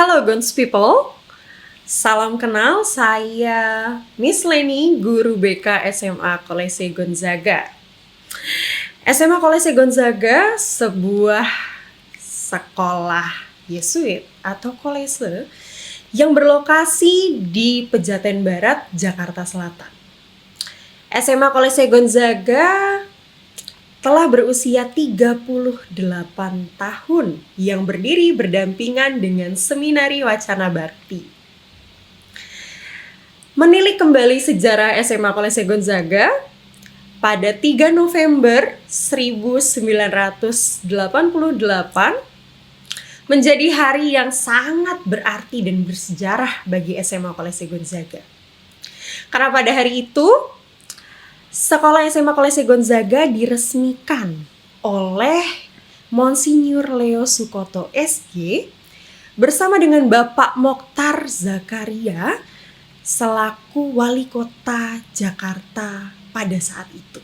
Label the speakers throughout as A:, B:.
A: Halo Gons People, salam kenal, saya Miss Leni, guru BK SMA Kolese Gonzaga. SMA Kolese Gonzaga sebuah sekolah Yesuit atau kolese yang berlokasi di Pejaten Barat, Jakarta Selatan. SMA Kolese Gonzaga telah berusia 38 tahun yang berdiri berdampingan dengan Seminari Wacana Bakti. Menilik kembali sejarah SMA Kolese Gonzaga, pada 3 November 1988 menjadi hari yang sangat berarti dan bersejarah bagi SMA Kolese Gonzaga. Karena pada hari itu, Sekolah SMA Kolese Gonzaga diresmikan oleh Monsinyur Leo Sukoto SG bersama dengan Bapak Mokhtar Zakaria selaku Wali Kota Jakarta pada saat itu.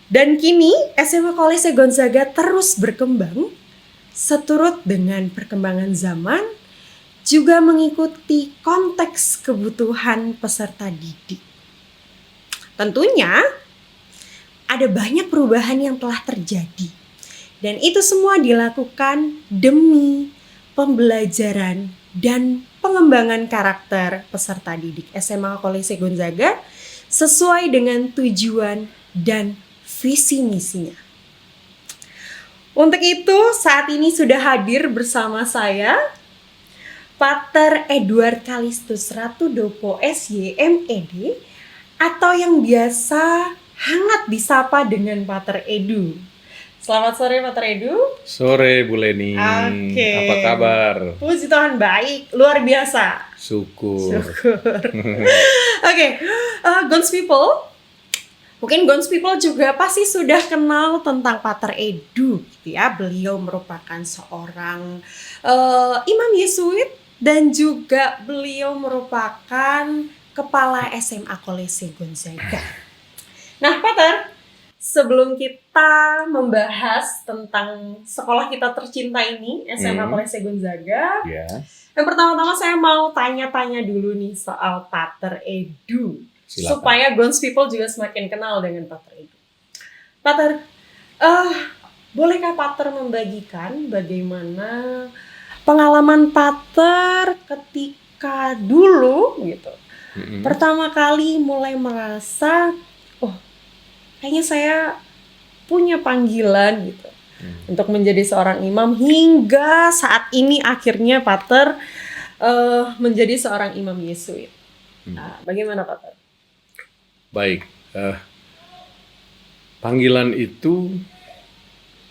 A: Dan kini SMA Kolese Gonzaga terus berkembang seturut dengan perkembangan zaman, juga mengikuti konteks kebutuhan peserta didik. Tentunya ada banyak perubahan yang telah terjadi dan itu semua dilakukan demi pembelajaran dan pengembangan karakter peserta didik SMA Kolese Gonzaga sesuai dengan tujuan dan visi misinya. Untuk itu saat ini sudah hadir bersama saya Pater Edward Kalistus Ratudopo SY MED atau yang biasa hangat disapa dengan Pater Edu. Selamat sore Pater Edu.
B: Sore Bu Leni.
A: Oke.
B: Apa kabar?
A: Puji Tuhan baik, luar biasa.
B: Syukur.
A: Oke, Gons People. Mungkin Gons People juga pasti sudah kenal tentang Pater Edu gitu ya. Beliau merupakan seorang imam Yesuit dan juga beliau merupakan Kepala SMA Kolese Gonzaga. Nah, Pater, sebelum kita membahas tentang sekolah kita tercinta ini, SMA Kolese Gonzaga, yang pertama-tama saya mau tanya-tanya dulu nih soal Pater Edu. Silakan. Supaya Gons People juga semakin kenal dengan Pater Edu. Pater, bolehkah Pater membagikan bagaimana pengalaman Pater ketika dulu gitu? Pertama kali mulai merasa, kayaknya saya punya panggilan gitu untuk menjadi seorang imam hingga saat ini akhirnya Pater menjadi seorang imam Yesuit. Nah, bagaimana Pater?
B: Baik, panggilan itu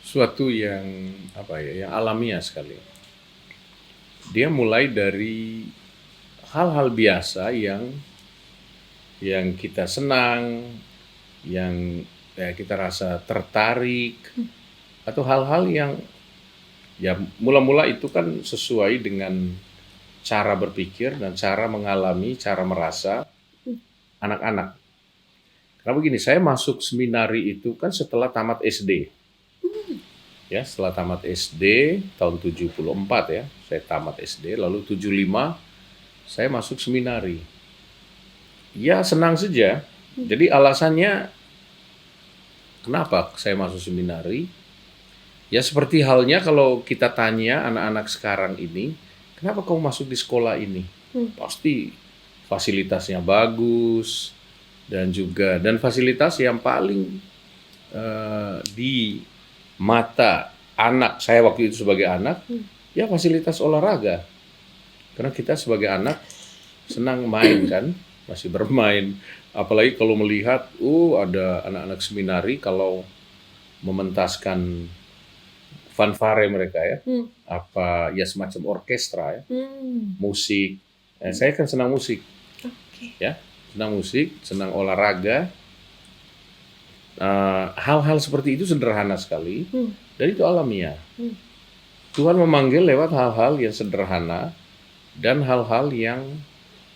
B: suatu yang yang alamiah sekali. Dia mulai dari hal-hal biasa yang kita senang, yang kita rasa tertarik, atau hal-hal yang mula-mula itu kan sesuai dengan cara berpikir dan cara mengalami, cara merasa anak-anak. Karena begini, saya masuk seminari itu kan setelah tamat SD. Ya, setelah tamat SD tahun 74 ya, saya tamat SD, lalu 75 saya masuk seminari. Ya senang saja. Jadi alasannya kenapa saya masuk seminari? Ya seperti halnya kalau kita tanya anak-anak sekarang ini, kenapa kamu masuk di sekolah ini? Pasti fasilitasnya bagus dan fasilitas yang paling di mata anak, saya waktu itu sebagai anak, ya fasilitas olahraga. Karena kita sebagai anak senang main kan, masih bermain. Apalagi kalau melihat, ada anak-anak seminari kalau mementaskan fanfare mereka ya, semacam orkestra ya, musik. Saya kan senang musik, ya, senang musik, senang olahraga. Hal-hal seperti itu sederhana sekali, dan itu alamiah. Tuhan memanggil lewat hal-hal yang sederhana dan hal-hal yang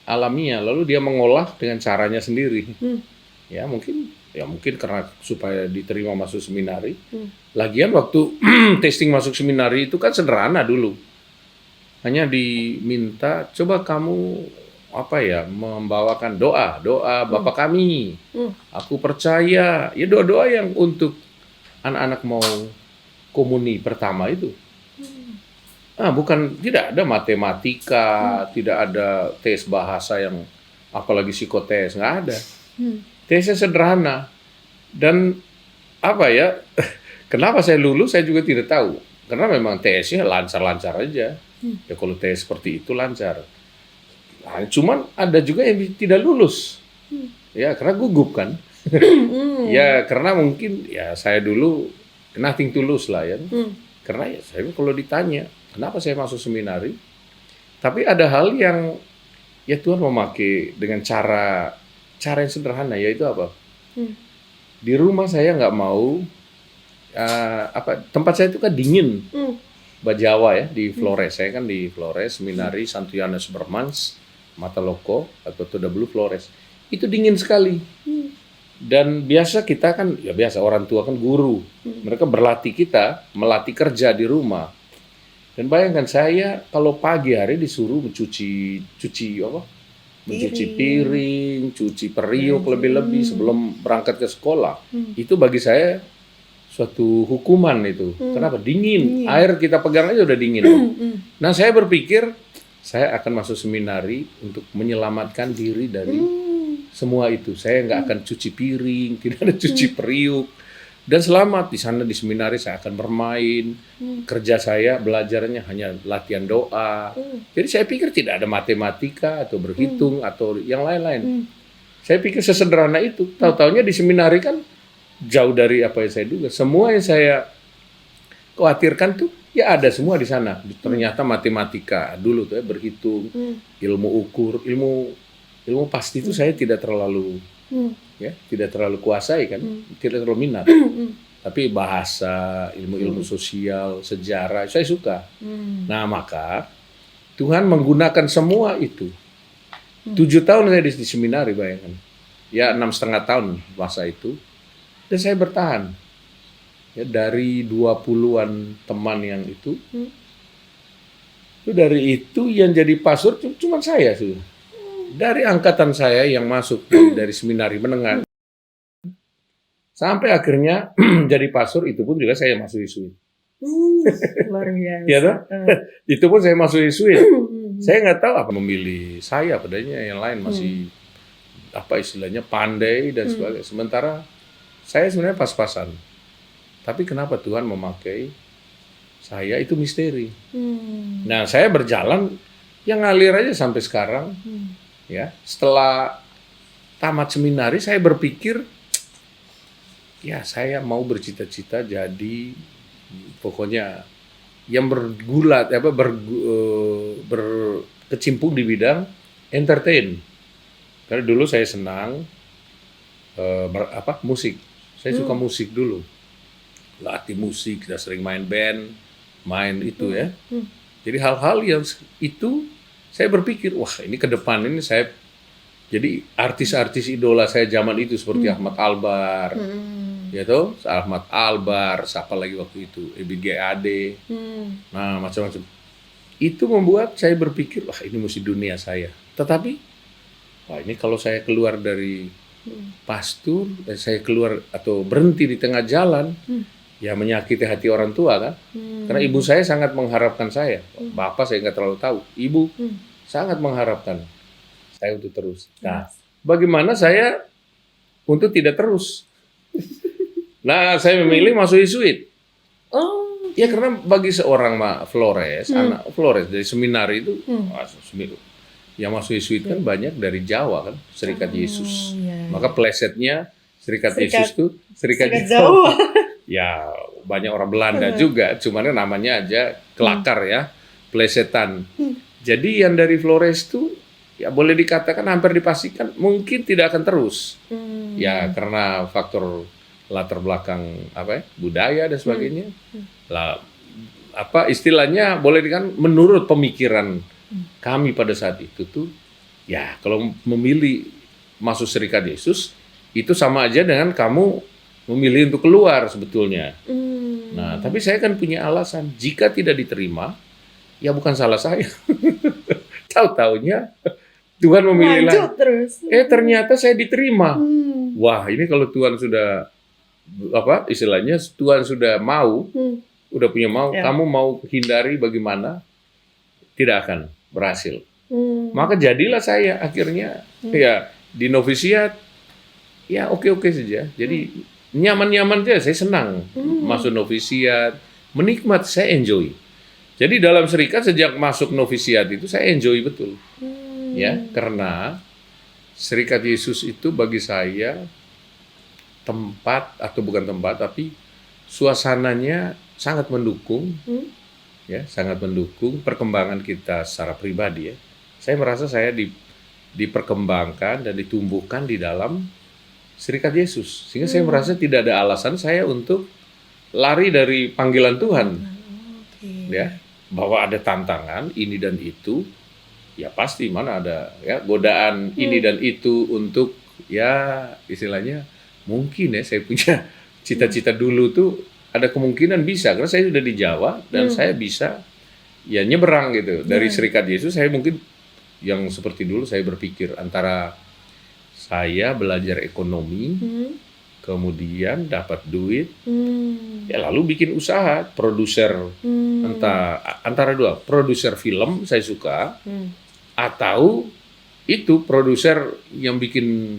B: alamiah, lalu dia mengolah dengan caranya sendiri. Ya mungkin karena supaya diterima masuk seminari. Lagian waktu testing masuk seminari itu kan sederhana dulu. hanya diminta coba kamu membawakan doa Bapa kami. Aku percaya, ya doa-doa yang untuk anak-anak mau komuni pertama itu. Tidak ada matematika, tidak ada tes bahasa yang apalagi psikotes, nggak ada. Tesnya sederhana. Dan kenapa saya lulus saya juga tidak tahu. Karena memang tesnya lancar-lancar aja. Ya kalau tes seperti itu lancar. Nah, cuman ada juga yang tidak lulus. Ya, karena gugup kan. Ya, karena mungkin ya saya dulu nothing to lose lah ya. Karena ya saya kalau ditanya, kenapa saya masuk seminari? Tapi ada hal yang ya Tuhan memakai dengan cara yang sederhana, yaitu apa? Di rumah saya nggak mau tempat saya itu kan dingin. Jawa ya, di Flores. Saya kan di Flores, Seminari Santo Yohanes Bermans, Mataloko, atau Todablu Flores. Itu dingin sekali. Dan biasa kita kan, ya biasa orang tua kan guru. Mereka berlatih kita, melatih kerja di rumah. Dan bayangkan saya kalau pagi hari disuruh mencuci piring, cuci periuk lebih-lebih sebelum berangkat ke sekolah. Itu bagi saya suatu hukuman itu. Kenapa? Dingin. Air kita pegang aja udah dingin. Nah, saya berpikir saya akan masuk seminari untuk menyelamatkan diri dari semua itu. Saya nggak akan cuci piring, tidak ada cuci periuk. Dan selamat di sana di seminari saya akan bermain. Kerja saya belajarnya hanya latihan doa. Jadi saya pikir tidak ada matematika atau berhitung atau yang lain-lain. Saya pikir sesederhana itu. Tahu-taunya di seminari kan jauh dari apa yang saya duga. Semua yang saya khawatirkan tuh ya ada semua di sana. Ternyata matematika dulu tuh ya berhitung, ilmu ukur, ilmu pasti itu saya tidak terlalu tidak terlalu kuasai kan, tidak terlalu minat. Tapi bahasa, ilmu sosial, sejarah saya suka. Nah, maka Tuhan menggunakan semua itu. 7 tahun saya di seminari, bayangkan. Ya 6,5 tahun masa itu. Dan saya bertahan. Ya, dari 20-an teman yang itu dari itu yang jadi pastor cuma saya sudah. Dari angkatan saya yang masuk dari seminari menengah sampai akhirnya jadi pastor, itu pun juga saya masuk Yesuit.
A: Luar biasa.
B: Ya, itu pun saya masuk Yesuit. Saya nggak tahu apa memilih saya, padahal yang lain masih istilahnya pandai dan sebagainya. Sementara saya sebenarnya pas-pasan. Tapi kenapa Tuhan memakai saya itu misteri. Nah, saya berjalan yang ngalir aja sampai sekarang. Ya, setelah tamat seminari saya berpikir ya saya mau bercita-cita jadi pokoknya yang berkecimpung di bidang entertain. Karena dulu saya senang musik. Saya suka musik dulu. Latih musik, kita sering main band, main itu ya. Jadi hal-hal yang itu saya berpikir, wah ini ke depan ini saya jadi artis-artis idola saya zaman itu seperti Ahmad Albar, ya toh, Ahmad Albar, siapa lagi waktu itu, EBGAD, nah macam-macam. Itu membuat saya berpikir, wah ini mesti dunia saya. Tetapi, wah ini kalau saya keluar dari pastor, saya keluar atau berhenti di tengah jalan, ya menyakiti hati orang tua kan. Karena ibu saya sangat mengharapkan saya. Bapak saya nggak terlalu tahu. Ibu sangat mengharapkan saya untuk terus. Nah, bagaimana saya untuk tidak terus? Nah, saya memilih masuk Yesuit. Ya karena bagi seorang Flores, anak Flores dari seminari itu, yang masuk Yesuit kan banyak dari Jawa kan, Serikat Yesus. Maka plesetnya Serikat Yesus itu Serikat Jawa. Ya banyak orang Belanda juga, cuman namanya aja kelakar ya, plesetan. Jadi yang dari Flores itu ya boleh dikatakan hampir dipastikan mungkin tidak akan terus. Ya karena faktor latar belakang budaya dan sebagainya. Lah istilahnya boleh dikatakan menurut pemikiran kami pada saat itu tuh ya kalau memilih masuk Serikat Yesus itu sama aja dengan kamu memilih untuk keluar sebetulnya. Nah, tapi saya kan punya alasan. Jika tidak diterima, ya bukan salah saya. Tahu-taunya Tuhan memilih
A: Lanjut terus.
B: ternyata saya diterima.
A: Hmm.
B: Wah, ini kalau Tuhan sudah apa istilahnya, Tuhan sudah mau, udah punya mau,
A: Ya.
B: kamu mau hindari bagaimana, tidak akan berhasil.
A: Hmm.
B: Maka jadilah saya akhirnya ya di novisiat ya oke-oke saja. Jadi nyaman-nyaman aja, saya senang masuk novisiat, menikmati, saya enjoy. Jadi dalam serikat sejak masuk novisiat itu saya enjoy betul. Ya, karena Serikat Yesus itu bagi saya tempat, atau bukan tempat, tapi suasananya sangat mendukung, ya, sangat mendukung perkembangan kita secara pribadi. Ya, saya merasa saya diperkembangkan dan ditumbuhkan di dalam Serikat Yesus, sehingga saya merasa tidak ada alasan saya untuk lari dari panggilan Tuhan. Ya, bahwa ada tantangan ini dan itu, ya pasti mana ada ya godaan ini dan itu untuk ya istilahnya mungkin ya saya punya cita-cita dulu tuh ada kemungkinan bisa, karena saya sudah di Jawa dan saya bisa ya nyeberang gitu dari Serikat Yesus. Saya mungkin yang seperti dulu saya berpikir antara saya belajar ekonomi, kemudian dapat duit, ya lalu bikin usaha produser, antara dua, produser film saya suka, atau itu produser yang bikin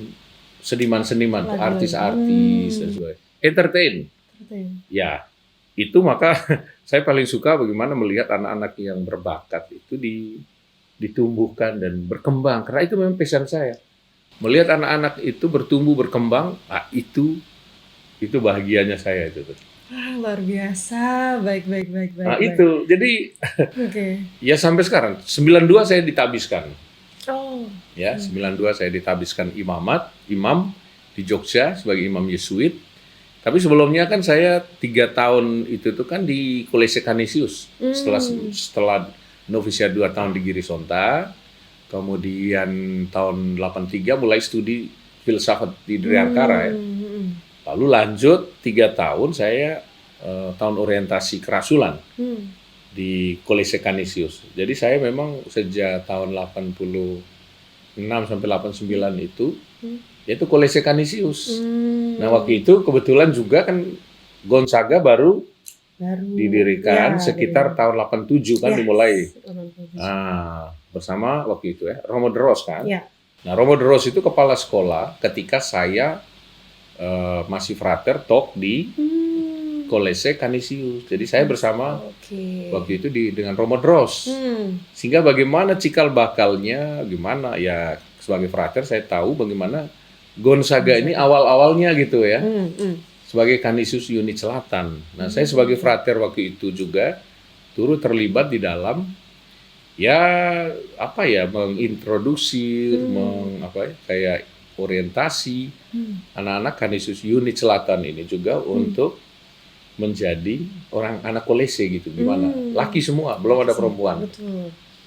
B: seniman-seniman, artis-artis dan sebagainya, entertain. Ya, itu maka saya paling suka bagaimana melihat anak-anak yang berbakat itu ditumbuhkan dan berkembang, karena itu memang pesan saya. Melihat anak-anak itu bertumbuh, berkembang, itu bahagianya saya itu.
A: Luar biasa, baik.
B: Nah itu, jadi ya sampai sekarang, 92 saya ditabiskan. Ya, 92 saya ditabiskan imam di Jogja sebagai imam Yesuit. Tapi sebelumnya kan saya 3 tahun itu tuh kan di Kolese Canisius. Setelah novisiat 2 tahun di Girisonta, kemudian tahun 83 mulai studi filsafat di Driankara ya. Lalu lanjut 3 tahun saya tahun orientasi kerasulan di Kolese Canisius. Jadi saya memang sejak tahun 86 sampai 89 itu yaitu Kolese Canisius. Nah waktu itu kebetulan juga kan Gonzaga baru didirikan sekitar tahun 87 kan dimulai. Nah, bersama waktu itu ya Romo de Ros kan. Nah Romo de Ros itu kepala sekolah ketika saya masih frater talk di Kolese Canisius. Jadi saya bersama waktu itu dengan Romo de Ros. Sehingga bagaimana cikal bakalnya, gimana ya sebagai frater saya tahu bagaimana Gonzaga ini awal-awalnya gitu ya. Sebagai Canisius unit selatan. Nah, saya sebagai frater waktu itu juga turut terlibat di dalam ya apa ya mengintroduksi, kayak orientasi anak-anak Canisius unit selatan ini juga untuk menjadi orang anak Kolese gitu. Gimana? Laki semua, belum ada perempuan.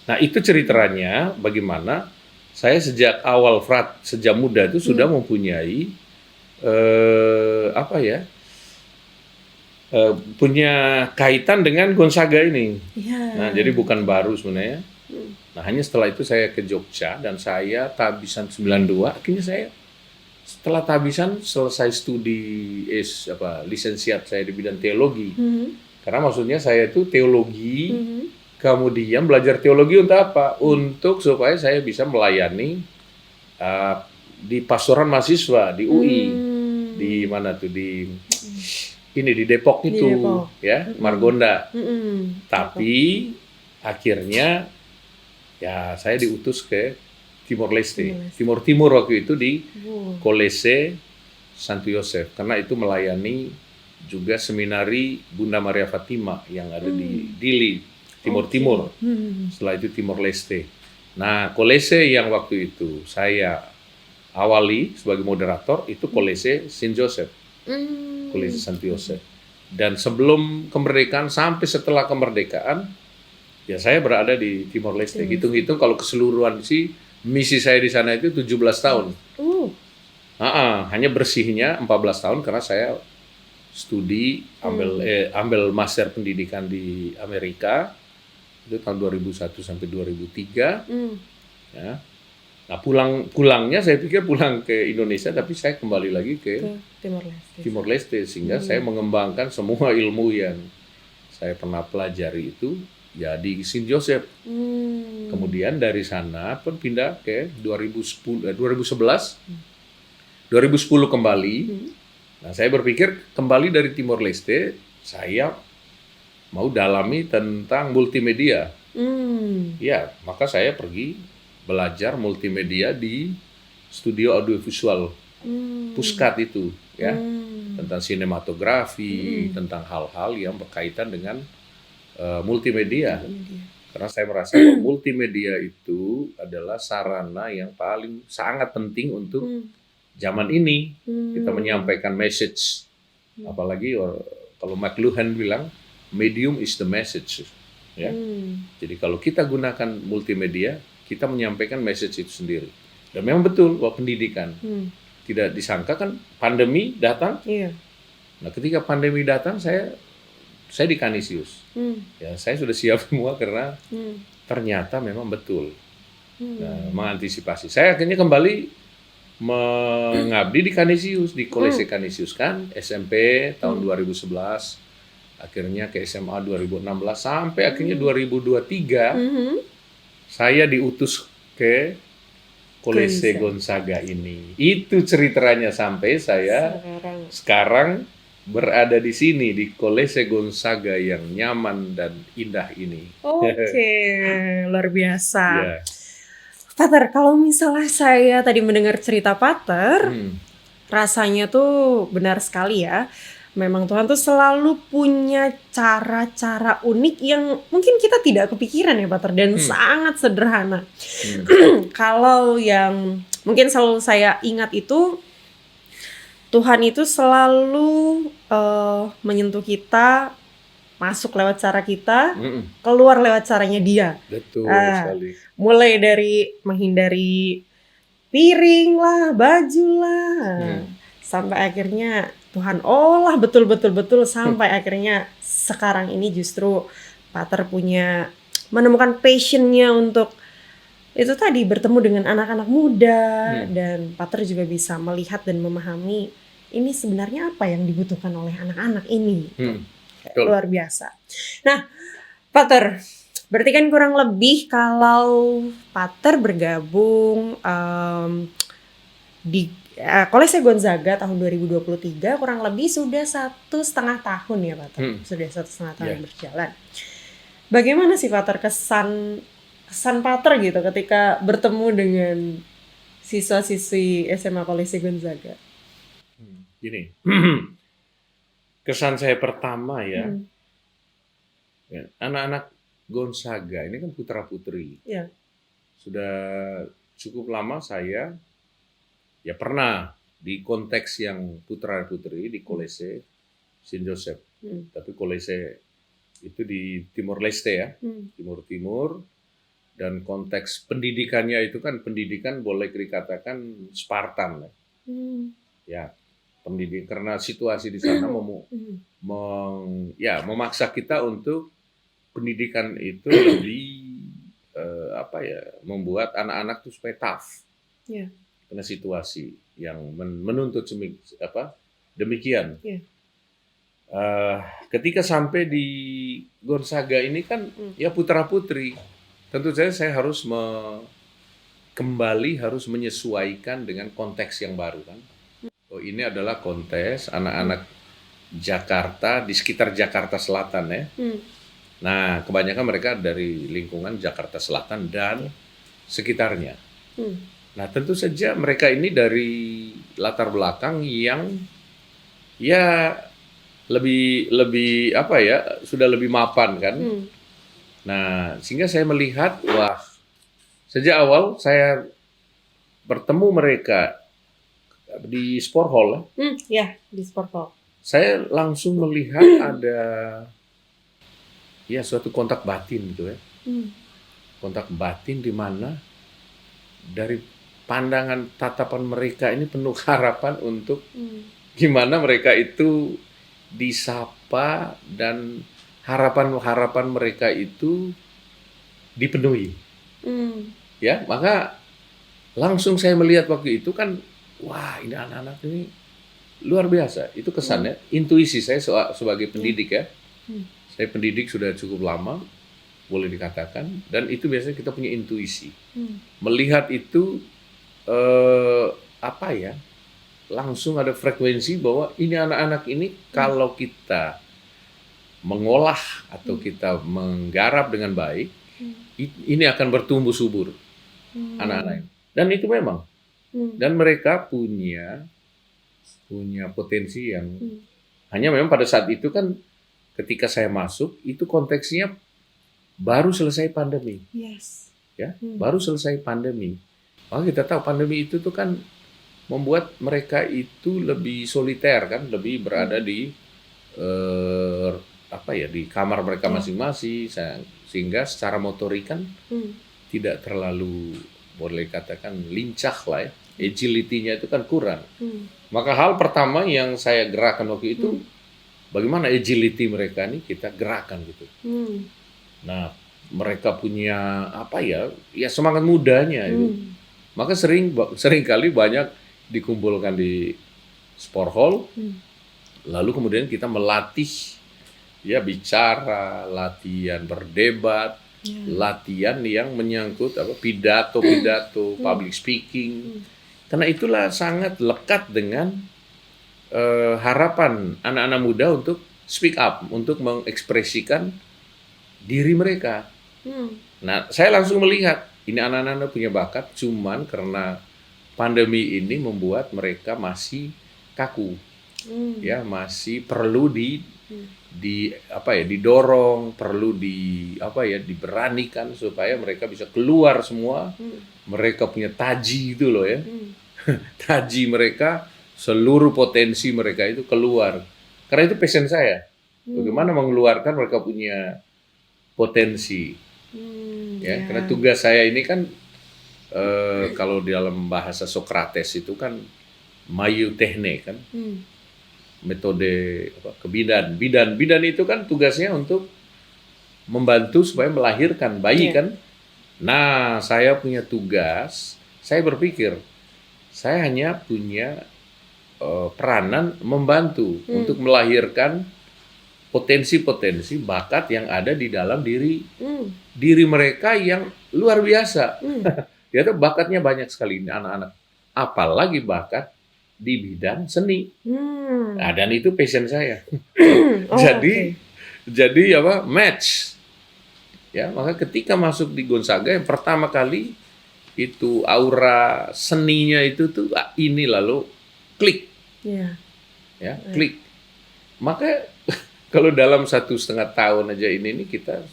B: Nah, itu ceritanya bagaimana saya sejak awal sejak muda itu sudah mempunyai punya kaitan dengan Gonzaga ini. Nah, jadi bukan baru sebenarnya. Nah, hanya setelah itu saya ke Jogja dan saya tabisan 92. Akhirnya saya setelah tabisan selesai studi lisensiat saya di bidang teologi. Karena maksudnya saya itu teologi, kemudian belajar teologi untuk apa? Untuk supaya saya bisa melayani di pastoran mahasiswa di UI. Di mana tuh di Depok itu ya, Margonda. Tapi akhirnya ya saya diutus ke Timor Leste. Timur waktu itu di Kolese Santo Yosef, karena itu melayani juga seminari Bunda Maria Fatima yang ada di Dili, Timur. Setelah itu Timor Leste. Nah, Kolese yang waktu itu saya awali sebagai moderator itu Kolese Saint Joseph. Kolese Santo Yosef. Dan sebelum kemerdekaan sampai setelah kemerdekaan ya saya berada di Timor Leste. Hitung-hitung kalau keseluruhan sih misi saya di sana itu 17 tahun. Hanya bersihnya 14 tahun karena saya studi ambil master pendidikan di Amerika. Itu tahun 2001 sampai 2003.
A: Hmm.
B: Ya. Nah pulangnya saya pikir pulang ke Indonesia, tapi saya kembali lagi ke
A: Ke Timor Leste.
B: Timor Leste, sehingga saya mengembangkan semua ilmu yang saya pernah pelajari itu ya di Saint Joseph. Kemudian dari sana pun pindah ke 2011 kembali. Nah, saya berpikir kembali dari Timor Leste, saya mau dalami tentang multimedia. Ya, maka saya pergi belajar multimedia di studio audiovisual Puskat itu, ya, tentang sinematografi, tentang hal-hal yang berkaitan dengan multimedia. Karena saya merasa bahwa multimedia itu adalah sarana yang paling sangat penting untuk zaman ini. Kita menyampaikan message, apalagi kalau McLuhan bilang medium is the message, ya. Jadi kalau kita gunakan multimedia, kita menyampaikan message itu sendiri. Dan memang betul bahwa pendidikan tidak disangka kan pandemi datang.
A: Iya.
B: Nah ketika pandemi datang saya di Kanisius. Ya saya sudah siap semua karena ternyata memang betul mengantisipasi. Saya akhirnya kembali mengabdi di Kanisius, di Kolese Kanisius kan, SMP tahun 2011, akhirnya ke SMA 2016, sampai akhirnya 2023 saya diutus ke Kolese Gonzaga ini. Itu ceritanya sampai saya sekarang berada di sini di Kolese Gonzaga yang nyaman dan indah ini.
A: Oke, luar biasa.
B: Ya.
A: Pater, kalau misalnya saya tadi mendengar cerita Pater, rasanya tuh benar sekali ya. Memang Tuhan tuh selalu punya cara-cara unik yang mungkin kita tidak kepikiran ya Pater, dan sangat sederhana. Kalau yang mungkin selalu saya ingat itu, Tuhan itu selalu menyentuh kita, masuk lewat cara kita, keluar lewat caranya Dia.
B: Betul sekali.
A: Mulai dari menghindari piring lah, baju lah, sampai akhirnya Tuhan olah betul sampai akhirnya sekarang ini justru Pater punya menemukan passionnya untuk itu tadi bertemu dengan anak-anak muda, dan Pater juga bisa melihat dan memahami ini sebenarnya apa yang dibutuhkan oleh anak-anak ini. Luar biasa. Nah, Pater, berarti kan kurang lebih kalau Pater bergabung di Kolese Gonzaga tahun 2023 kurang lebih sudah 1,5 tahun ya Pater. Sudah 1,5 tahun berjalan. Bagaimana sih Pater kesan Pater gitu ketika bertemu dengan siswa-siswi SMA Kolese Gonzaga?
B: Gini, kesan saya pertama ya, anak-anak Gonzaga ini kan putra-putri.
A: Ya.
B: Sudah cukup lama saya ya pernah di konteks yang putra-putri di Kolese Saint Joseph. Tapi Kolese itu di Timor Leste ya, Timur-Timur. Dan konteks pendidikannya itu kan pendidikan boleh dikatakan Spartan. Ya, pendidik karena situasi di sana memaksa kita untuk pendidikan itu lebih membuat anak-anak itu supaya tough. Karena situasi yang menuntut demikian. Ketika sampai di Gonzaga ini kan ya putra-putri. Tentu saja saya harus kembali menyesuaikan dengan konteks yang baru kan. Oh, ini adalah konteks anak-anak Jakarta di sekitar Jakarta Selatan ya. Nah, kebanyakan mereka dari lingkungan Jakarta Selatan dan sekitarnya. Nah, tentu saja mereka ini dari latar belakang yang ya lebih sudah lebih mapan kan. Nah, sehingga saya melihat, wah, sejak awal saya bertemu mereka di sport hall.
A: Di sport hall.
B: Saya langsung melihat ada suatu kontak batin gitu ya. Kontak batin di mana dari pandangan tatapan mereka ini penuh harapan untuk gimana mereka itu disapa, dan harapan mereka itu dipenuhi.
A: Hmm.
B: Ya, maka langsung saya melihat waktu itu kan, wah ini anak-anak ini luar biasa. Itu kesannya, intuisi saya sebagai pendidik ya.
A: Hmm.
B: Saya pendidik sudah cukup lama, boleh dikatakan, dan itu biasanya kita punya intuisi. Melihat itu apa ya? Langsung ada frekuensi bahwa ini anak-anak ini kalau kita mengolah atau kita menggarap dengan baik, ini akan bertumbuh subur anak-anak ini. Dan itu memang. Dan mereka punya potensi yang hanya memang pada saat itu kan ketika saya masuk itu konteksnya baru selesai pandemi.
A: Yes.
B: Ya, baru selesai pandemi. Maka kita tahu pandemi itu tuh kan membuat mereka itu lebih soliter kan, lebih berada di di kamar mereka masing-masing, sehingga secara motorik kan tidak terlalu boleh katakan lincah lah ya, agility-nya itu kan kurang. Maka hal pertama yang saya gerakan waktu itu bagaimana agility mereka ini kita gerakan gitu. Nah, mereka punya ya semangat mudanya itu. Maka sering kali banyak dikumpulkan di sport hall, lalu kemudian kita melatih ya bicara, latihan berdebat, latihan yang menyangkut pidato, public speaking. Karena itulah sangat lekat dengan harapan anak-anak muda untuk speak up, untuk mengekspresikan diri mereka. Nah, saya langsung melihat ini anak-anak punya bakat, cuman karena pandemi ini membuat mereka masih kaku, ya masih perlu didorong, perlu diberanikan supaya mereka bisa keluar semua. Mereka punya taji itu loh ya, taji mereka, seluruh potensi mereka itu keluar. Karena itu passion saya, bagaimana mengeluarkan mereka punya potensi. Ya, karena tugas saya ini kan kalau di dalam bahasa Socrates itu kan mayu techne kan, metode kebidan. Bidan itu kan tugasnya untuk membantu supaya melahirkan bayi kan. Nah, saya punya tugas, saya berpikir saya hanya punya peranan membantu untuk melahirkan potensi-potensi bakat yang ada di dalam diri mereka yang luar biasa. Ternyata bakatnya banyak sekali ini anak-anak. Apalagi bakat di bidang seni. Nah, dan itu passion saya. Jadi match. Ya, maka ketika masuk di Gonzaga yang pertama kali itu aura seninya itu tuh ini lalu klik. Ya, klik. Maka kalau dalam 1,5 tahun aja ini kita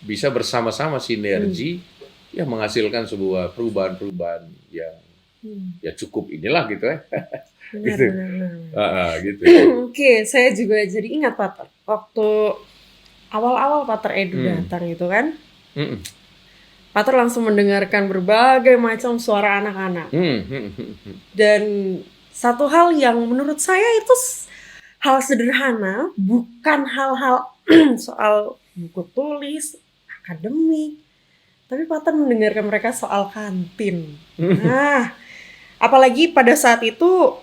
B: bisa bersama-sama sinergi ya menghasilkan sebuah perubahan-perubahan yang ya cukup inilah gitu ya.
A: Benar.
B: Gitu.
A: Oke, saya juga jadi ingat Pater waktu awal-awal Pater Edu datang itu kan. Pater langsung mendengarkan berbagai macam suara anak-anak. Dan satu hal yang menurut saya itu hal sederhana, bukan hal-hal soal buku tulis, akademik, tapi Pater mendengarkan mereka soal kantin. Nah, apalagi pada saat itu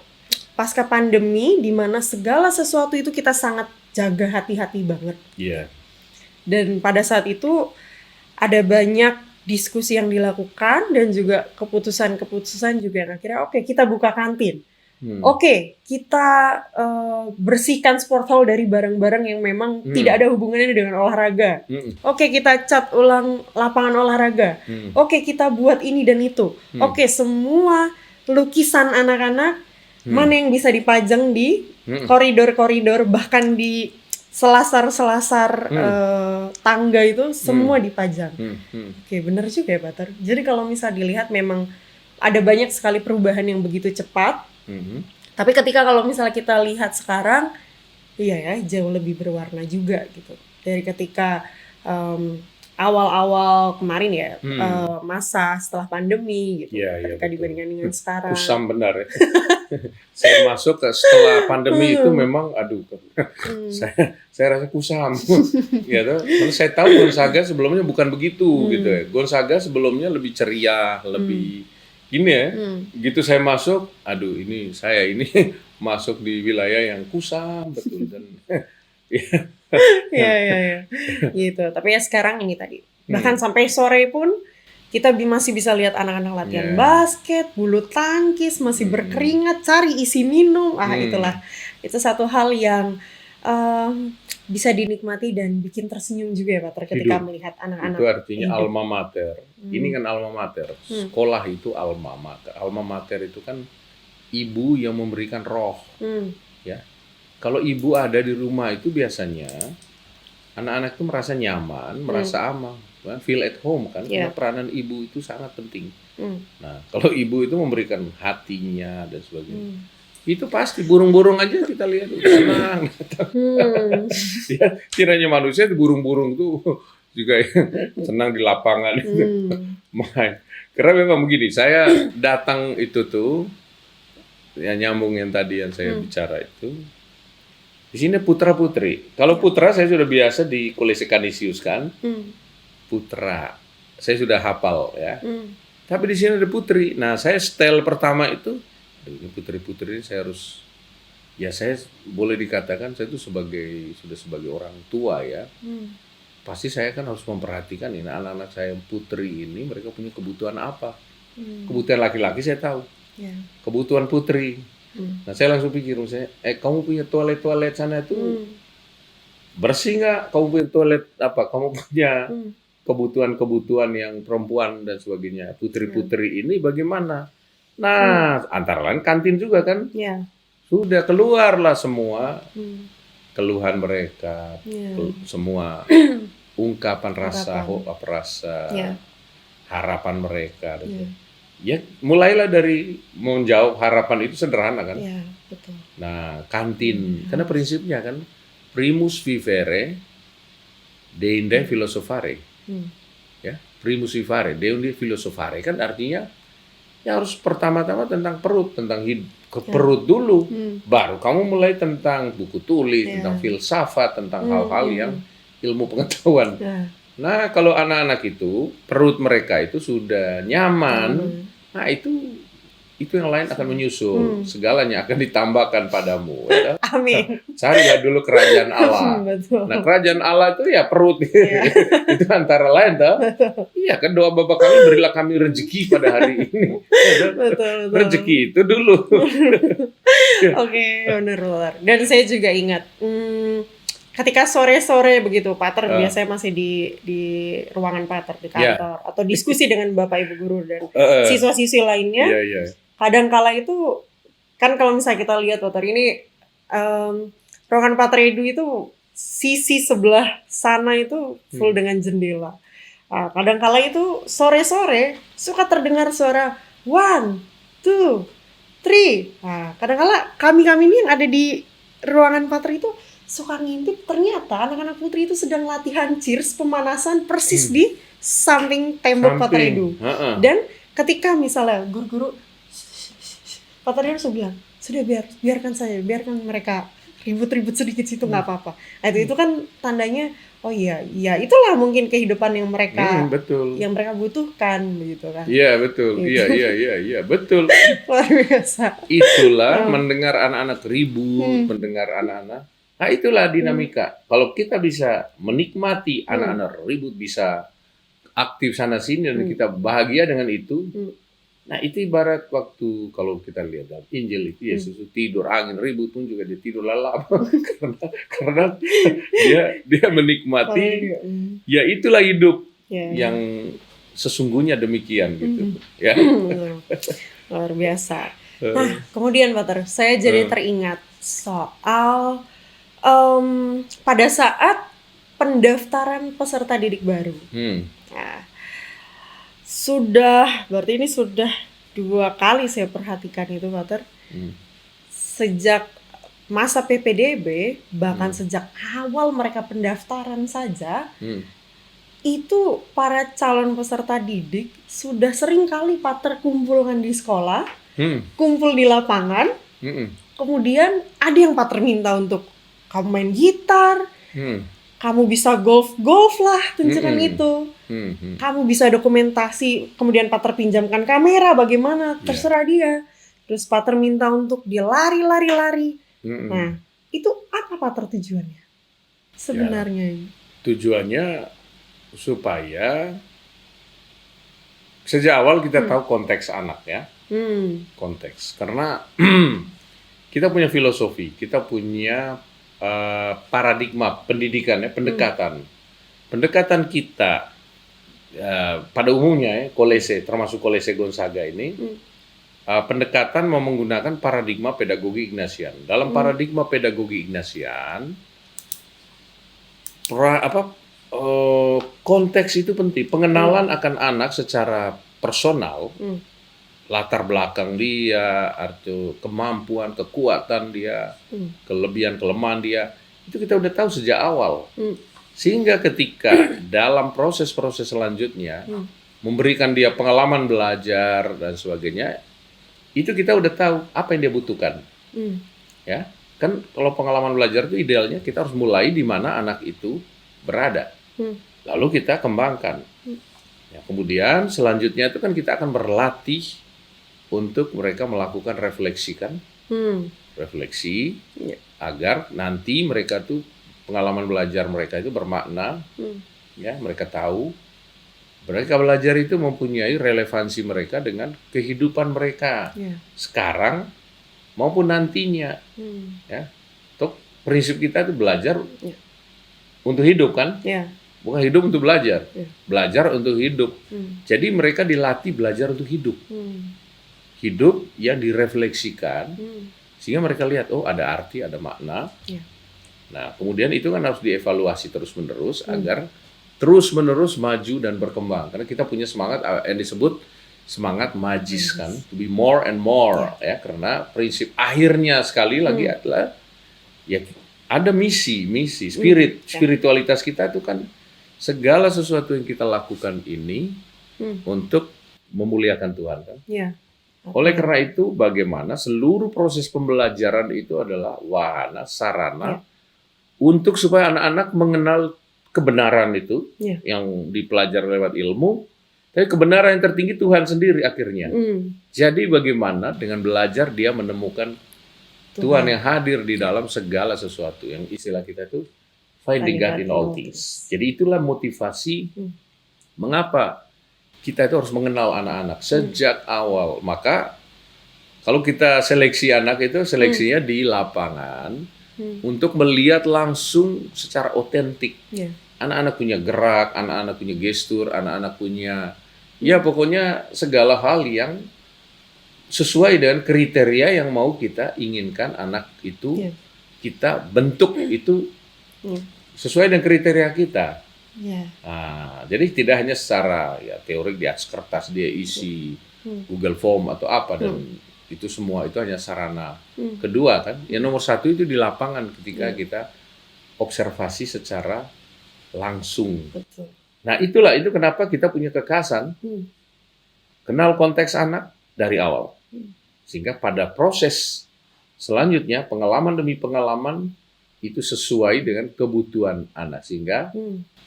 A: pasca pandemi, di mana segala sesuatu itu kita sangat jaga hati-hati banget. Dan pada saat itu ada banyak diskusi yang dilakukan dan juga keputusan-keputusan juga yang akhirnya kita buka kantin. Kita bersihkan sport hall dari barang-barang yang memang tidak ada hubungannya dengan olahraga. Kita cat ulang lapangan olahraga. Kita buat ini dan itu. Semua lukisan anak-anak mana yang bisa dipajang di koridor-koridor, bahkan di selasar-selasar tangga itu semua dipajang. Benar juga ya Pater. Jadi kalau misal dilihat memang ada banyak sekali perubahan yang begitu cepat. Tapi ketika kalau misalnya kita lihat sekarang, iya ya jauh lebih berwarna juga gitu. Dari ketika awal-awal kemarin ya, masa setelah pandemi gitu,
B: Iya,
A: ketika
B: betul.
A: dibandingkan dengan sekarang.
B: Kusam benar ya. Saya masuk setelah pandemi itu memang saya rasa kusam. Ya toh. Karena saya tahu Gonzaga sebelumnya bukan begitu gitu ya. Gonzaga sebelumnya lebih ceria, lebih gini ya. Gitu saya masuk, ini saya masuk di wilayah yang kusam betul dan
A: Iya. Gitu. Tapi ya sekarang ini tadi. Bahkan sampai sore pun kita masih bisa lihat anak-anak latihan basket, bulu tangkis, masih berkeringat, cari isi minum. Itulah. Itu satu hal yang bisa dinikmati dan bikin tersenyum juga ya Pak ketika melihat anak-anak.
B: Itu artinya hidup. Alma mater. Ini kan alma mater. Sekolah itu alma mater. Alma mater itu kan ibu yang memberikan roh. Ya. Kalau ibu ada di rumah itu biasanya anak-anak itu merasa nyaman, merasa aman, feel at home kan. Karena peranan ibu itu sangat penting. Nah, kalau ibu itu memberikan hatinya dan sebagainya, itu pasti burung-burung aja kita lihat senang. Ya, kiranya manusia burung-burung itu juga senang di lapangan itu main. Karena memang begini, saya datang itu tuh, ya nyambung yang tadi yang saya bicara itu. Di sini putra-putri. Kalau putra saya sudah biasa di Kolese Canisius kan. Putra. Saya sudah hafal ya. Tapi di sini ada putri. Nah, saya setel pertama itu ini putri-putri saya harus saya boleh dikatakan saya itu sudah sebagai orang tua ya. Pasti saya kan harus memperhatikan ini anak-anak saya yang putri ini mereka punya kebutuhan apa. Kebutuhan laki-laki saya tahu. Kebutuhan putri. Nah, saya langsung pikir misalnya, kamu punya toilet sana itu bersih nggak? Kamu punya toilet apa? Kamu punya kebutuhan-kebutuhan yang perempuan dan sebagainya. Putri-putri ini bagaimana? Nah, antara lain kantin juga kan? Sudah keluarlah semua keluhan mereka, semua ungkapan rasa harapan mereka. Ya, mulailah dari menjawab harapan itu sederhana kan?
A: Iya, betul.
B: Nah, kantin, karena prinsipnya kan primus vivere, deinde filosofare. Ya, primus vivere, deinde filosofare kan artinya ya harus pertama-tama tentang perut, tentang perut dulu. Baru kamu mulai tentang buku tulis, tentang filsafat, tentang hal-hal yang ilmu pengetahuan. Nah, kalau anak-anak itu perut mereka itu sudah nyaman, nah itu yang lain akan menyusul, segalanya akan ditambahkan padamu. Ya.
A: Amin.
B: Carilah dulu kerajaan Allah. Nah, kerajaan Allah itu ya perut, itu antara lain, toh. Iya kan doa Bapa kami berilah kami rezeki pada hari ini.
A: Betul.
B: Rezeki itu dulu.
A: Oke, benar. Dan saya juga ingat. Ketika sore-sore begitu, Pater biasanya masih di ruangan Pater di kantor atau diskusi dengan Bapak Ibu guru dan siswa-siswi lainnya. Kadang-kala itu kan kalau misalnya kita lihat Pater ini ruangan Pater Edu itu sisi sebelah sana itu full dengan jendela. Kadang-kala itu sore-sore suka terdengar suara 1, 2, 3. Nah, kadang-kala kami ini yang ada di ruangan Pater itu suka ngintip, ternyata anak-anak putri itu sedang latihan cheers pemanasan persis di samping tembok Pater Edu. Dan ketika misalnya guru-guru Pater Edu bilang, sudah biarkan mereka ribut-ribut sedikit situ nggak apa-apa. Nah, itu kan tandanya oh iya itulah mungkin kehidupan yang mereka yang mereka butuhkan begitu kan.
B: Iya betul. Gitu. Iya betul.
A: Luar biasa.
B: Itulah mendengar anak-anak ribut, mendengar anak-anak. Nah, itulah dinamika. Kalau kita bisa menikmati anak-anak ribut, bisa aktif sana sini dan kita bahagia dengan itu. Nah, itu ibarat waktu kalau kita lihat dalam Injil itu Yesus tidur, angin ribut pun juga dia tidur lalap karena dia menikmati. Ya itulah hidup yang sesungguhnya demikian gitu. Ya.
A: Luar biasa. Nah, kemudian Pater, saya jadi teringat soal pada saat pendaftaran peserta didik baru. Nah, berarti ini sudah 2 kali saya perhatikan itu, Pater. Sejak masa PPDB, bahkan sejak awal mereka pendaftaran saja, itu para calon peserta didik sudah sering kali pater kumpulkan di sekolah, kumpul di lapangan, kemudian ada yang pater minta untuk kamu main gitar, kamu bisa golf lah tunjukkan itu, kamu bisa dokumentasi, kemudian pater pinjamkan kamera bagaimana, terserah dia. Terus pater minta untuk dia lari. Nah, itu apa pater tujuannya sebenarnya?
B: Tujuannya supaya sejak awal kita tahu konteks anak ya. Konteks. Karena kita punya filosofi, kita punya paradigma pendidikan ya, pendekatan. Pendekatan kita pada umumnya ya, Kolese, termasuk Kolese Gonzaga ini, pendekatan mau menggunakan paradigma pedagogi Ignatian. Dalam paradigma pedagogi Ignatian, konteks itu penting. Pengenalan akan anak secara personal, latar belakang dia, arti kemampuan, kekuatan dia, kelebihan, kelemahan dia, itu kita udah tahu sejak awal. Sehingga ketika dalam proses-proses selanjutnya, memberikan dia pengalaman belajar dan sebagainya, itu kita udah tahu apa yang dia butuhkan. Ya, kan kalau pengalaman belajar itu idealnya kita harus mulai di mana anak itu berada. Lalu kita kembangkan. Ya, kemudian selanjutnya itu kan kita akan berlatih untuk mereka melakukan refleksi agar nanti mereka tuh pengalaman belajar mereka itu bermakna, ya mereka tahu mereka belajar itu mempunyai relevansi mereka dengan kehidupan mereka sekarang maupun nantinya. Ya, toh prinsip kita itu belajar untuk hidup kan? Bukan hidup untuk belajar, belajar untuk hidup. Jadi mereka dilatih belajar untuk hidup. Hidup yang direfleksikan, sehingga mereka lihat, oh ada arti, ada makna. Nah, kemudian itu kan harus dievaluasi terus-menerus agar terus-menerus maju dan berkembang. Karena kita punya semangat yang disebut semangat magis kan, to be more and more. Ya, karena prinsip akhirnya sekali lagi adalah ya ada misi, spiritualitas kita itu kan segala sesuatu yang kita lakukan ini untuk memuliakan Tuhan kan. Oleh karena itu bagaimana seluruh proses pembelajaran itu adalah wahana, sarana untuk supaya anak-anak mengenal kebenaran itu yang dipelajari lewat ilmu, tapi kebenaran yang tertinggi Tuhan sendiri akhirnya. Jadi bagaimana dengan belajar dia menemukan Tuhan yang hadir di dalam segala sesuatu, yang istilah kita itu finding God in all things. Jadi itulah motivasi mengapa kita itu harus mengenal anak-anak sejak awal. Maka kalau kita seleksi anak itu seleksinya di lapangan untuk melihat langsung secara otentik. Anak-anak punya gerak, anak-anak punya gestur, anak-anak punya ya pokoknya segala hal yang sesuai dengan kriteria yang mau kita inginkan anak itu kita bentuk itu sesuai dengan kriteria kita. Nah, jadi tidak hanya secara ya teori di atas kertas dia isi Google Form atau apa dan itu semua itu hanya sarana. Kedua kan, yang nomor satu itu di lapangan ketika kita observasi secara langsung. Nah itu kenapa kita punya kekhasan kenal konteks anak dari awal. Sehingga pada proses selanjutnya pengalaman demi pengalaman itu sesuai dengan kebutuhan anak. Sehingga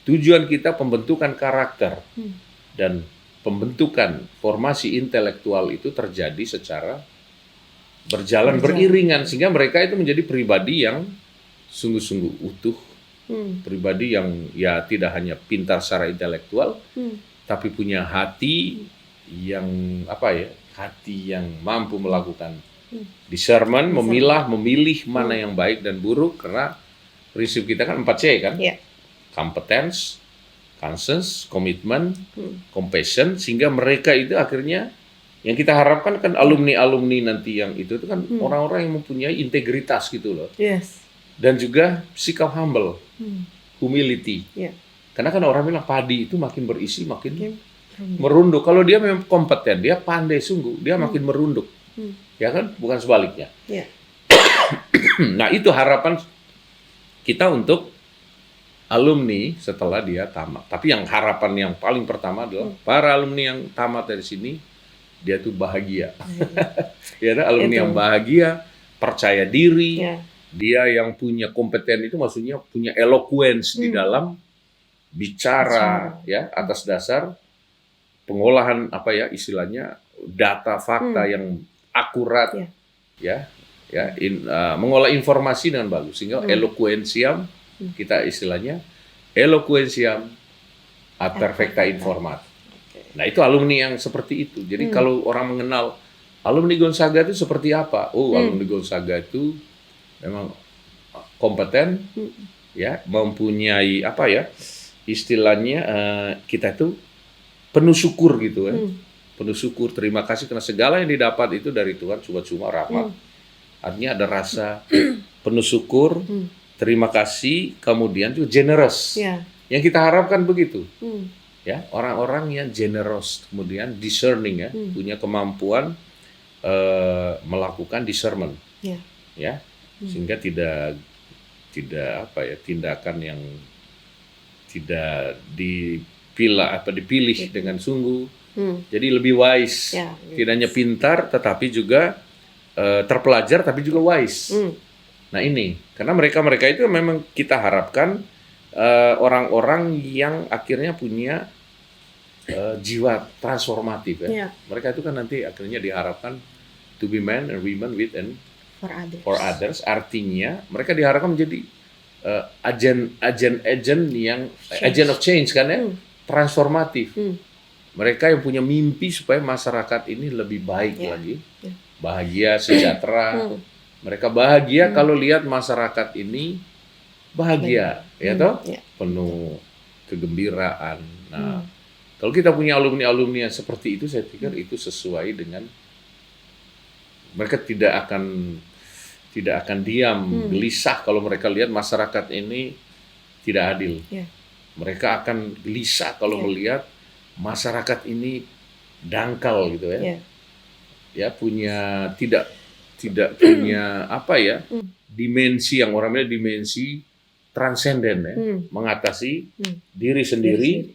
B: tujuan kita pembentukan karakter dan pembentukan formasi intelektual itu terjadi secara berjalan beriringan. Sehingga mereka itu menjadi pribadi yang sungguh-sungguh utuh. Pribadi yang ya tidak hanya pintar secara intelektual, tapi punya hati yang hati yang mampu melakukan discernment, memilih mana yang baik dan buruk. Karena prinsip kita kan 4C kan, competence, conscience, commitment, compassion, sehingga mereka itu akhirnya yang kita harapkan kan alumni nanti yang itu kan orang-orang yang mempunyai integritas gitu loh. Dan juga sikap humble, humility. Karena kan orang bilang padi itu makin berisi makin merunduk. Kalau dia memang kompeten, dia pandai sungguh, dia makin merunduk. Ya kan, bukan sebaliknya. Nah itu harapan kita untuk alumni setelah dia tamat. Tapi yang harapan yang paling pertama adalah para alumni yang tamat dari sini, dia tuh bahagia. Ya, alumni
A: Itu.
B: yang bahagia, percaya diri,
A: Ya.
B: dia yang punya kompeten itu maksudnya punya eloquence di dalam bicara, ya, atas dasar pengolahan apa ya istilahnya data fakta yang akurat, ya, mengolah informasi dengan bagus sehingga eloquentiam kita istilahnya eloquentiam ad perfecta informat. Nah, itu alumni yang seperti itu. Jadi kalau orang mengenal alumni Gonzaga itu seperti apa? Oh, alumni Gonzaga itu memang kompeten, ya, mempunyai apa ya istilahnya kita itu penuh syukur gitu ya. Penuh syukur, terima kasih karena segala yang didapat itu dari Tuhan cuma-cuma rahmat. Artinya ada rasa penuh syukur, terima kasih, kemudian juga generous. Yang kita harapkan begitu. Ya, orang-orang yang generous, kemudian discerning ya, punya kemampuan melakukan discernment. Ya. Sehingga tidak apa ya, tindakan yang tidak dipilih dengan sungguh. Jadi lebih wise. Tidak hanya pintar tetapi juga terpelajar tapi juga wise. Nah, ini karena mereka itu memang kita harapkan orang-orang yang akhirnya punya jiwa transformatif ya. Mereka itu kan nanti akhirnya diharapkan to be men and women with and for others. Artinya mereka diharapkan menjadi agen yang agent of change kan ya, transformatif. Mereka yang punya mimpi supaya masyarakat ini lebih baik lagi, bahagia, sejahtera. Mereka bahagia kalau lihat masyarakat ini bahagia, ya toh, penuh kegembiraan. Nah, kalau kita punya alumni-alumni yang seperti itu, saya pikir itu sesuai dengan mereka tidak akan diam, gelisah kalau mereka lihat masyarakat ini tidak adil. Mereka akan gelisah kalau melihat masyarakat ini dangkal gitu ya. Ya, tidak punya apa ya? Dimensi yang orang bilang dimensi transenden ya, mengatasi diri sendiri.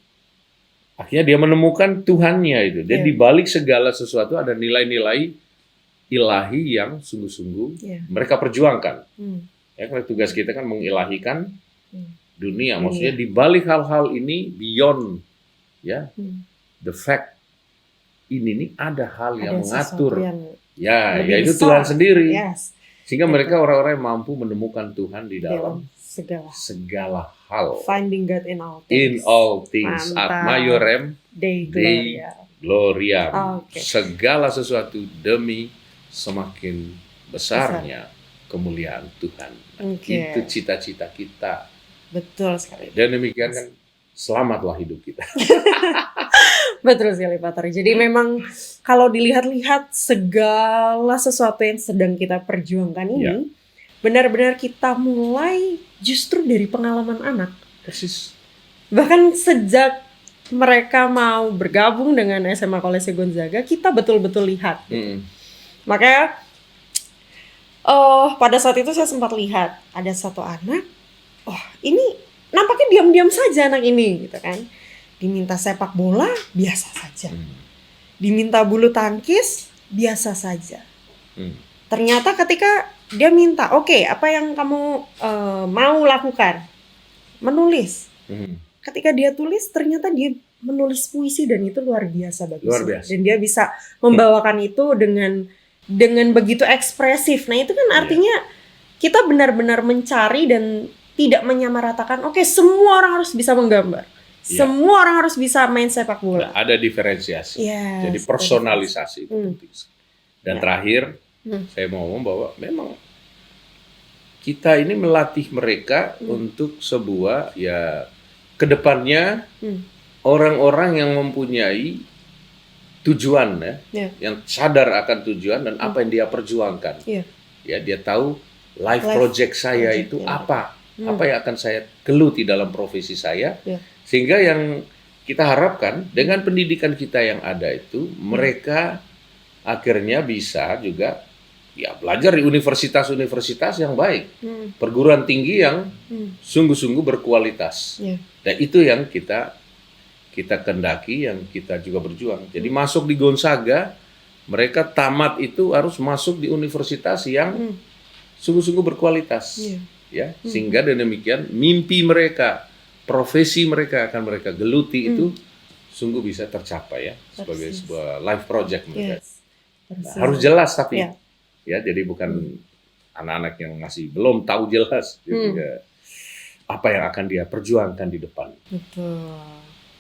B: Akhirnya dia menemukan Tuhannya itu. Dan di balik segala sesuatu ada nilai-nilai ilahi yang sungguh-sungguh mereka perjuangkan. Ya, karena tugas kita kan mengilahikan dunia. Maksudnya di balik hal-hal ini beyond ya the fact ini ada hal yang mengatur. Yaitu Tuhan sendiri. Sehingga mereka orang-orang yang mampu menemukan Tuhan di dalam segala hal.
A: Finding God in all things.
B: In all things. Ad majorem
A: Dei
B: gloria. Segala sesuatu demi semakin besarnya kemuliaan Tuhan. Itu cita-cita kita.
A: Betul sekali.
B: Dan demikian kan selamatlah hidup kita.
A: Betul sekali Pak Tori. Jadi memang kalau dilihat-lihat segala sesuatu yang sedang kita perjuangkan ini, benar-benar kita mulai justru dari pengalaman anak.
B: Persis.
A: Bahkan sejak mereka mau bergabung dengan SMA Kolese Gonzaga, kita betul-betul lihat. Makanya pada saat itu saya sempat lihat ada satu anak, ini nampaknya diam-diam saja anak ini gitu kan. Diminta sepak bola biasa saja. Diminta bulu tangkis biasa saja. Ternyata ketika dia minta, oke, apa yang kamu mau lakukan? Menulis. Ketika dia tulis, ternyata dia menulis puisi dan itu luar biasa bagus.
B: Luar biasa.
A: Dan dia bisa membawakan itu dengan begitu ekspresif. Nah, itu kan artinya kita benar-benar mencari dan tidak menyamaratakan, oke, semua orang harus bisa menggambar. Semua orang harus bisa main sepak bola.
B: Ada diferensiasi. Jadi personalisasi itu penting. Dan terakhir, saya mau ngomong bahwa memang kita ini melatih mereka untuk sebuah kedepannya orang-orang yang mempunyai tujuan yang sadar akan tujuan dan apa yang dia perjuangkan. Ya, dia tahu life project saya itu apa yang akan saya geluti dalam profesi saya. Sehingga yang kita harapkan dengan pendidikan kita yang ada itu mereka akhirnya bisa juga ya belajar di universitas-universitas yang baik,
A: Hmm.
B: perguruan tinggi yang
A: Hmm.
B: sungguh-sungguh berkualitas.
A: Ya.
B: Dan itu yang kita kendaki, yang kita juga berjuang. Jadi masuk di Gonzaga, mereka tamat itu harus masuk di universitas yang
A: Hmm.
B: sungguh-sungguh berkualitas,
A: Ya.
B: ya, sehingga dengan demikian mimpi mereka, profesi mereka akan mereka geluti itu sungguh bisa tercapai ya, sebagai
A: Persis.
B: sebuah life project mereka.
A: Yes.
B: Nah,
A: Persis.
B: harus jelas tapi
A: Ya.
B: ya, jadi bukan anak-anak yang masih belum tahu jelas juga apa yang akan dia perjuangkan di depan.
A: Betul.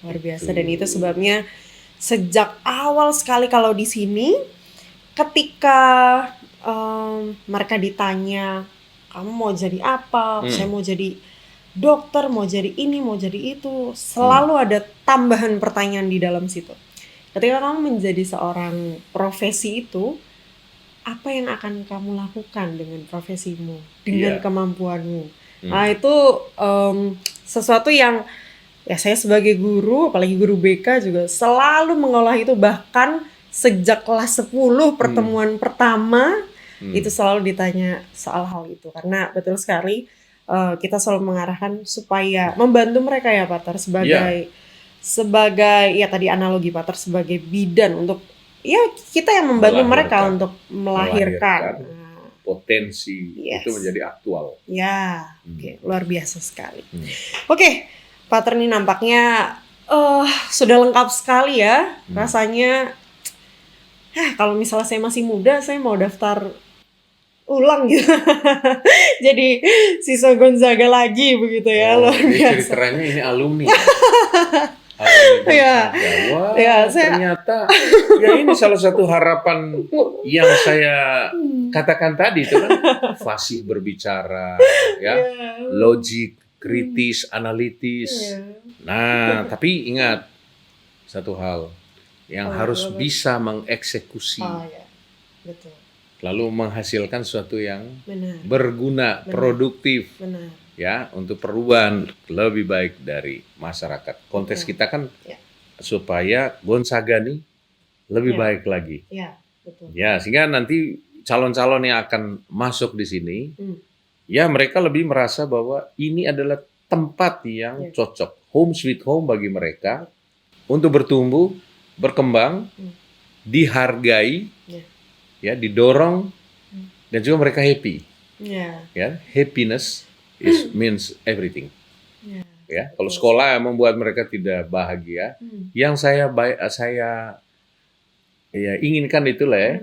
A: Luar biasa.
B: Itu.
A: Dan itu sebabnya sejak awal sekali kalau di sini ketika mereka ditanya, kamu mau jadi apa? Saya mau jadi dokter, mau jadi ini, mau jadi itu. Selalu ada tambahan pertanyaan di dalam situ. Ketika kamu menjadi seorang profesi itu, apa yang akan kamu lakukan dengan profesimu, dengan kemampuanmu? Nah itu sesuatu yang ya saya sebagai guru, apalagi guru BK juga selalu mengolah itu. Bahkan sejak kelas 10 pertemuan pertama itu selalu ditanya soal hal itu. Karena betul sekali kita selalu mengarahkan supaya membantu mereka ya Pater sebagai ya tadi analogi Pater sebagai bidan untuk ya kita yang membantu mereka untuk melahirkan
B: potensi itu menjadi aktual.
A: Ya, oke, luar biasa sekali. Oke, Pater ini nampaknya sudah lengkap sekali ya. Rasanya kalau misalnya saya masih muda, saya mau daftar ulang gitu. Jadi siswa Gonzaga lagi begitu ya, luar biasa.
B: Ceritanya ini alumni. Wah, ternyata ya ini salah satu harapan yang saya katakan tadi itu kan, fasih berbicara, ya, logik, kritis, analitis. Nah, tapi ingat satu hal yang harus bisa mengeksekusi,
A: betul.
B: Lalu menghasilkan sesuatu yang
A: Benar.
B: berguna, produktif.
A: Benar.
B: Ya, untuk perubahan lebih baik dari masyarakat. Konteks kita kan supaya Gonzaga nih lebih baik lagi.
A: Ya, betul.
B: Ya, sehingga nanti calon-calon yang akan masuk di sini, ya mereka lebih merasa bahwa ini adalah tempat yang cocok, home sweet home bagi mereka untuk bertumbuh, berkembang, dihargai, ya, didorong, dan juga mereka happy. Ya, happiness means everything. Ya, kalau sekolah membuat mereka tidak bahagia, yang saya ya inginkan itulah ya.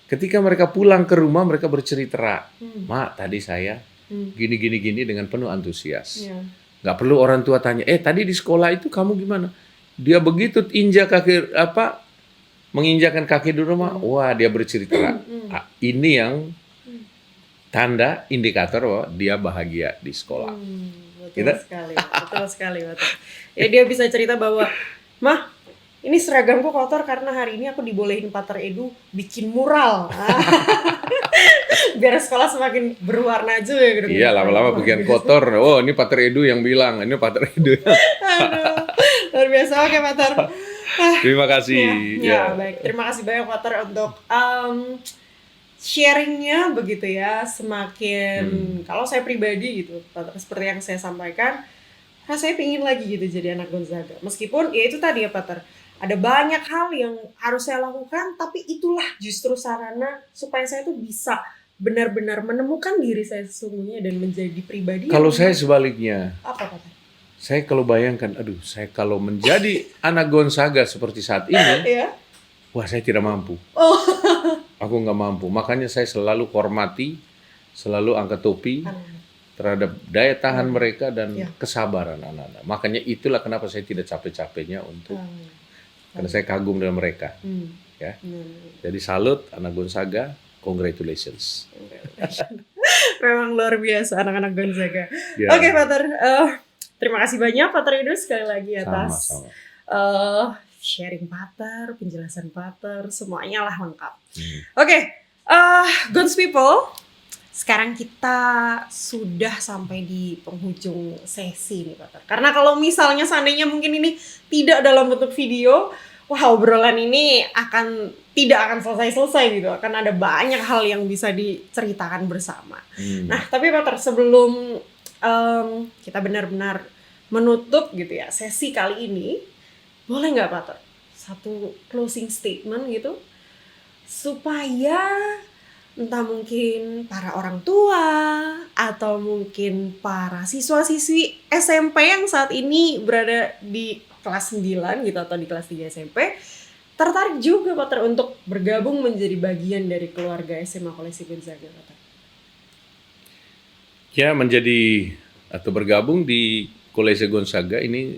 B: Ketika mereka pulang ke rumah mereka bercerita, "Mak, tadi saya gini dengan penuh antusias." Nggak perlu orang tua tanya, "Tadi di sekolah itu kamu gimana?" Dia begitu menginjakkan kaki di rumah, wah dia bercerita. Ini yang tanda indikator bahwa dia bahagia di sekolah.
A: Betul sekali. Ya dia bisa cerita bahwa, "Mah, ini seragamku kotor karena hari ini aku dibolehin Pater Edu bikin mural." Biar sekolah semakin berwarna juga gitu.
B: Iya, lama-lama bagian kotor. Oh, ini Pater Edu yang bilang, ini Pater Edu.
A: Aduh, luar biasa. Oke, Pater.
B: Terima kasih.
A: Ya, baik. Terima kasih banyak Pater untuk sharingnya begitu ya. Semakin kalau saya pribadi gitu, Pater, seperti yang saya sampaikan, rasanya pengen lagi gitu jadi anak Gonzaga. Meskipun ya itu tadi ya Pater, ada banyak hal yang harus saya lakukan, tapi itulah justru sarana supaya saya tuh bisa benar-benar menemukan diri saya sesungguhnya dan menjadi pribadi.
B: Kalau saya sebaliknya.
A: Apa Pater?
B: Saya kalau bayangkan, saya kalau menjadi anak Gonzaga seperti saat ini, wah saya tidak mampu. Aku nggak mampu. Makanya saya selalu hormati, selalu angkat topi terhadap daya tahan mereka dan kesabaran anak-anak. Makanya itulah kenapa saya tidak capek-capeknya untuk, karena saya kagum dengan mereka. Ya. Jadi salut anak Gonzaga, congratulations.
A: Memang luar biasa anak-anak Gonzaga. Oke, Pater. Terima kasih banyak Pater Edu sekali lagi atas sharing Pater, penjelasan Pater, semuanya lah lengkap. Oke, Gons people, sekarang kita sudah sampai di penghujung sesi nih Pater. Karena kalau misalnya seandainya mungkin ini tidak dalam bentuk video, wah obrolan ini akan tidak akan selesai-selesai gitu. Akan ada banyak hal yang bisa diceritakan bersama. Nah, tapi Pater, sebelum kita benar-benar menutup gitu ya sesi kali ini, boleh nggak Pater satu closing statement gitu supaya entah mungkin para orang tua atau mungkin para siswa-siswi SMP yang saat ini berada di kelas 9 gitu atau di kelas 3 SMP tertarik juga Pater untuk bergabung menjadi bagian dari keluarga SMA Kolese Gonzaga, Pater?
B: Ya, menjadi atau bergabung di Kolese Gonzaga ini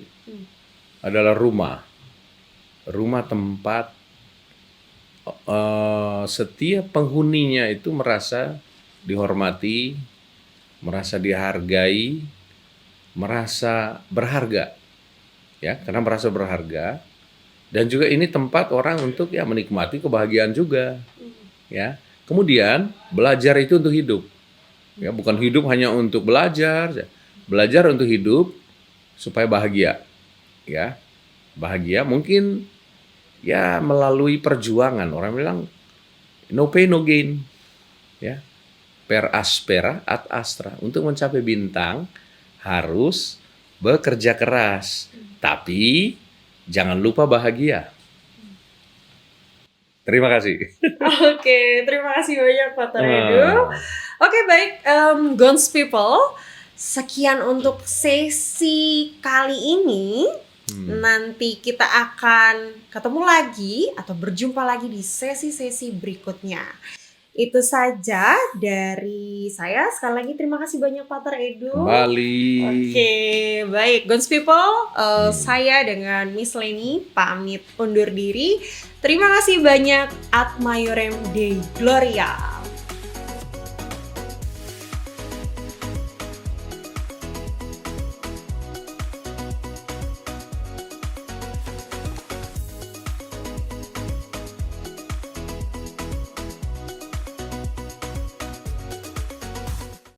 B: adalah rumah tempat setiap penghuninya itu merasa dihormati, merasa dihargai, merasa berharga, ya, karena merasa berharga. Dan juga ini tempat orang untuk ya menikmati kebahagiaan juga, ya. Kemudian belajar itu untuk hidup, ya, bukan hidup hanya untuk belajar untuk hidup supaya bahagia, ya, bahagia mungkin ya melalui perjuangan. Orang bilang no pain no gain, ya, per aspera ad astra. Untuk mencapai bintang harus bekerja keras, tapi jangan lupa bahagia. Terima kasih.
A: Oke, terima kasih banyak Pater Edu. Oke, baik, Gons People, sekian untuk sesi kali ini. Nanti kita akan ketemu lagi atau berjumpa lagi di sesi-sesi berikutnya. Itu saja dari saya. Sekali lagi terima kasih banyak Pater Edu.
B: Kembali.
A: Oke, baik Gons People, saya dengan Miss Leni pamit undur diri. Terima kasih banyak. Ad Maiorem Dei Gloria.